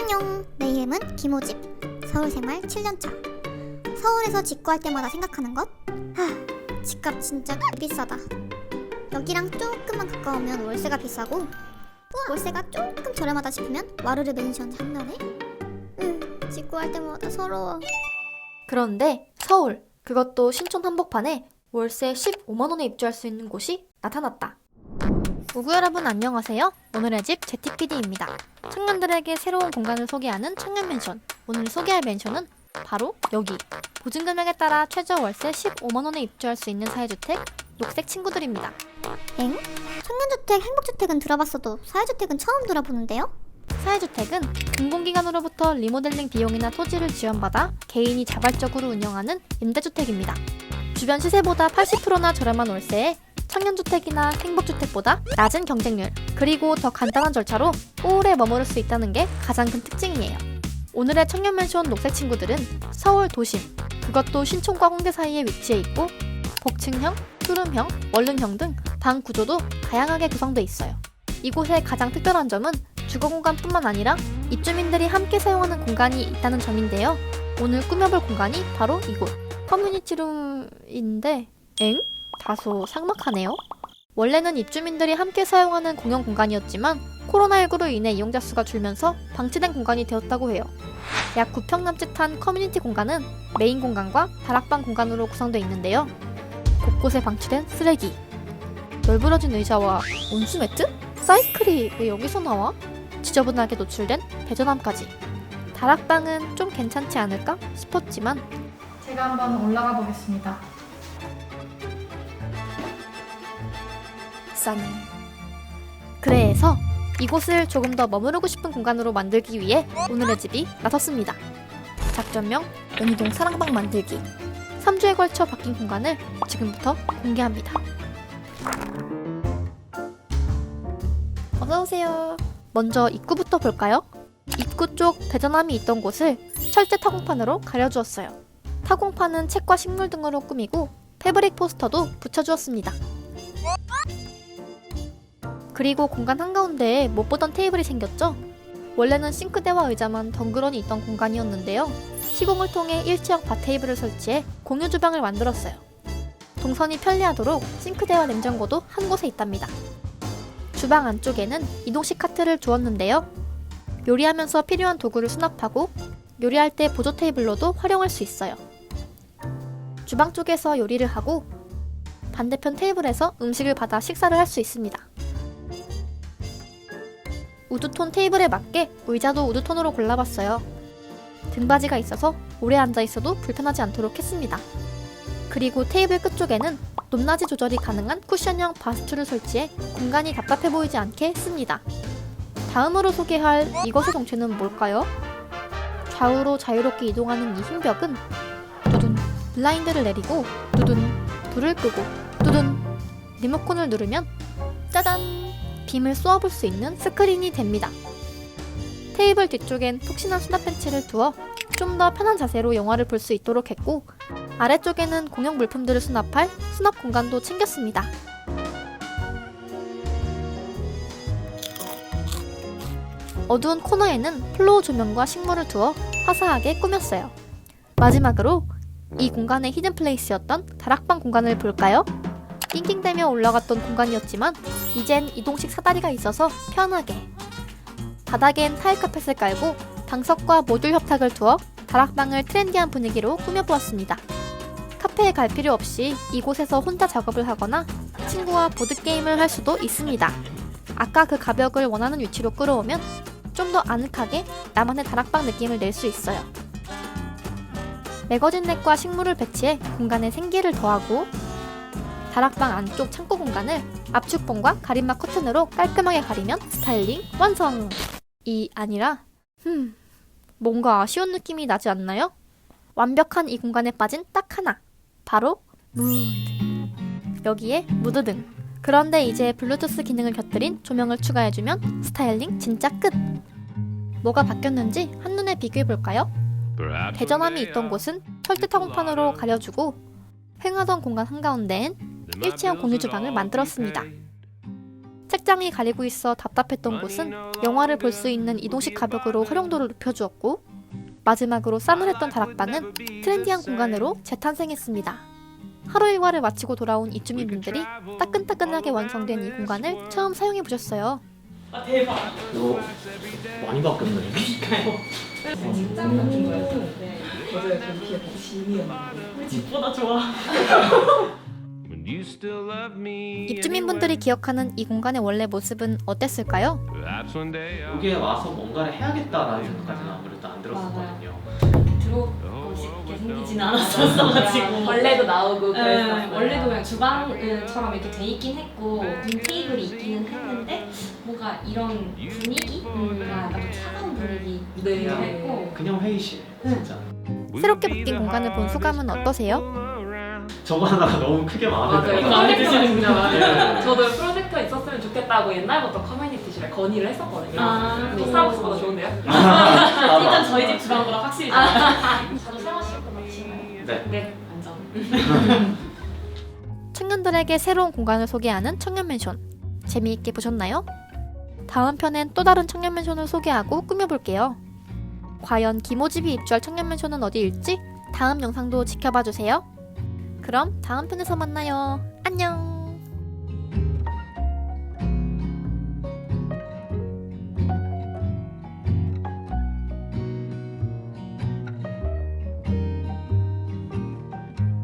안녕, 내 이름은 김호집. 서울생활 7년차. 서울에서 직구할 때마다 생각하는 것? 집값 진짜 비싸다. 여기랑 조금만 가까우면 월세가 비싸고, 월세가 조금 저렴하다 싶으면 와르르 맨션 장난해? 직구할 때마다 서러워. 그런데 서울, 그것도 신촌 한복판에 월세 15만원에 입주할 수 있는 곳이 나타났다. 우구 여러분 안녕하세요. 오늘의 집 제티PD입니다. 청년들에게 새로운 공간을 소개하는 청년맨션. 오늘 소개할 맨션은 바로 여기. 보증금액에 따라 최저 월세 15만원에 입주할 수 있는 사회주택 녹색 친구들입니다. 엥? 청년주택, 행복주택은 들어봤어도 사회주택은 처음 들어보는데요? 사회주택은 공공기관으로부터 리모델링 비용이나 토지를 지원받아 개인이 자발적으로 운영하는 임대주택입니다. 주변 시세보다 80%나 저렴한 월세에 청년주택이나 행복주택보다 낮은 경쟁률, 그리고 더 간단한 절차로 오래 머무를 수 있다는 게 가장 큰 특징이에요. 오늘의 청년맨션 녹색 친구들은 서울 도심, 그것도 신촌과 홍대 사이에 위치해 있고 복층형, 투룸형, 원룸형 등 방 구조도 다양하게 구성돼 있어요. 이곳의 가장 특별한 점은 주거 공간뿐만 아니라 입주민들이 함께 사용하는 공간이 있다는 점인데요. 오늘 꾸며볼 공간이 바로 이곳, 커뮤니티룸인데 다소 삭막하네요. 원래는 입주민들이 함께 사용하는 공용 공간이었지만 코로나19로 인해 이용자 수가 줄면서 방치된 공간이 되었다고 해요. 약 9평 남짓한 커뮤니티 공간은 메인 공간과 다락방 공간으로 구성되어 있는데요. 곳곳에 방치된 쓰레기, 널브러진 의자와 온수매트? 사이클이 왜 여기서 나와? 지저분하게 노출된 배전함까지. 다락방은 좀 괜찮지 않을까 싶었지만 제가 한번 올라가 보겠습니다. 짠. 그래서 이곳을 조금 더 머무르고 싶은 공간으로 만들기 위해 오늘의 집이 나섰습니다. 작전명 연희동 사랑방 만들기. 3주에 걸쳐 바뀐 공간을 지금부터 공개합니다. 어서오세요. 먼저 입구부터 볼까요? 입구 쪽 배전함이 있던 곳을 철제 타공판으로 가려주었어요. 타공판은 책과 식물 등으로 꾸미고 패브릭 포스터도 붙여주었습니다. 그리고 공간 한가운데에 못 보던 테이블이 생겼죠? 원래는 싱크대와 의자만 덩그러니 있던 공간이었는데요. 시공을 통해 일체형 바 테이블을 설치해 공유 주방을 만들었어요. 동선이 편리하도록 싱크대와 냉장고도 한 곳에 있답니다. 주방 안쪽에는 이동식 카트를 두었는데요. 요리하면서 필요한 도구를 수납하고 요리할 때 보조 테이블로도 활용할 수 있어요. 주방 쪽에서 요리를 하고 반대편 테이블에서 음식을 받아 식사를 할 수 있습니다. 우드톤 테이블에 맞게 의자도 우드톤으로 골라봤어요. 등받이가 있어서 오래 앉아있어도 불편하지 않도록 했습니다. 그리고 테이블 끝쪽에는 높낮이 조절이 가능한 쿠션형 바스툴을 설치해 공간이 답답해 보이지 않게 했습니다. 다음으로 소개할 이것의 정체는 뭘까요? 좌우로 자유롭게 이동하는 이 흰 벽은 두둔, 블라인드를 내리고 두둔, 불을 끄고 두둔, 리모컨을 누르면 짜잔! 빔을 쏘아볼 수 있는 스크린이 됩니다. 테이블 뒤쪽엔 푹신한 수납 벤치를 두어 좀 더 편한 자세로 영화를 볼 수 있도록 했고 아래쪽에는 공용 물품들을 수납할 수납 공간도 챙겼습니다. 어두운 코너에는 플로어 조명과 식물을 두어 화사하게 꾸몄어요. 마지막으로 이 공간의 히든 플레이스였던 다락방 공간을 볼까요? 낑낑대며 올라갔던 공간이었지만 이젠 이동식 사다리가 있어서 편하게. 바닥엔 타일 카펫을 깔고 방석과 모듈 협탁을 두어 다락방을 트렌디한 분위기로 꾸며보았습니다. 카페에 갈 필요 없이 이곳에서 혼자 작업을 하거나 친구와 보드게임을 할 수도 있습니다. 아까 그 가벽을 원하는 위치로 끌어오면 좀 더 아늑하게 나만의 다락방 느낌을 낼 수 있어요. 매거진 넥과 식물을 배치해 공간에 생기를 더하고 다락방 안쪽 창고 공간을 압축봉과 가림막 커튼으로 깔끔하게 가리면 스타일링 완성! 이 아니라 뭔가 아쉬운 느낌이 나지 않나요? 완벽한 이 공간에 빠진 딱 하나, 바로 무드. 여기에 무드등. 그런데 이제 블루투스 기능을 곁들인 조명을 추가해주면 스타일링 진짜 끝! 뭐가 바뀌었는지 한눈에 비교해볼까요? 배전함이 있던 곳은 철제 타공판으로 가려주고 횡하던 공간 한가운데엔 일체형 공유 주방을 만들었습니다. 식장이 가리고 있어 답답했던 곳은 영화를 볼 수 있는 이동식 가벽으로 활용도를 높여주었고, 마지막으로 싸늘했던 다락방은 트렌디한 공간으로 재탄생했습니다. 하루 일과를 마치고 돌아온 입주민분들이 따끈따끈하게 완성된 이 공간을 처음 사용해보셨어요. 아 대박. 이거 많이 바뀌었네. 식장 같은 거였는데 맞아요. 그 뒤에 다 짐이었는데 우리 집보다 좋아. 입주민분들이 기억하는 이 공간의 원래 모습은 어땠을까요? 여기에 와서 뭔가를 해야겠다라는 생각까지는 아무래도 안 들었었거든요. 들어오고 싶게 생기지는 않았었어가지고 벌레도 나오고 그랬어요. 원래도 그냥 주방처럼 이렇게 돼 있긴 했고 빈 테이블이 있기는 했는데 뭔가 이런 분위기가 약간 좀 차가운 분위기이기도 했고 그냥 회의실 진짜. 새롭게 바뀐 공간을 본 소감은 어떠세요? 저거 하나가 너무 크게 마음에 맞아요. 들어요. 마음에 드시는구나. 네. 저도 프로젝터 있었으면 좋겠다고 옛날부터 커뮤니티실에 건의를 했었거든요. 근데 스타벅스보다 좋은데요? 일단 저희 집 주방보다 확실히 좋아요. 자주 사용하실 것 같으신가요? 네. 네, 완전. 청년들에게 새로운 공간을 소개하는 청년맨션. 재미있게 보셨나요? 다음 편엔 또 다른 청년맨션을 소개하고 꾸며볼게요. 과연 김호집이 입주할 청년맨션은 어디일지 다음 영상도 지켜봐주세요. 그럼 다음 편에서 만나요. 안녕!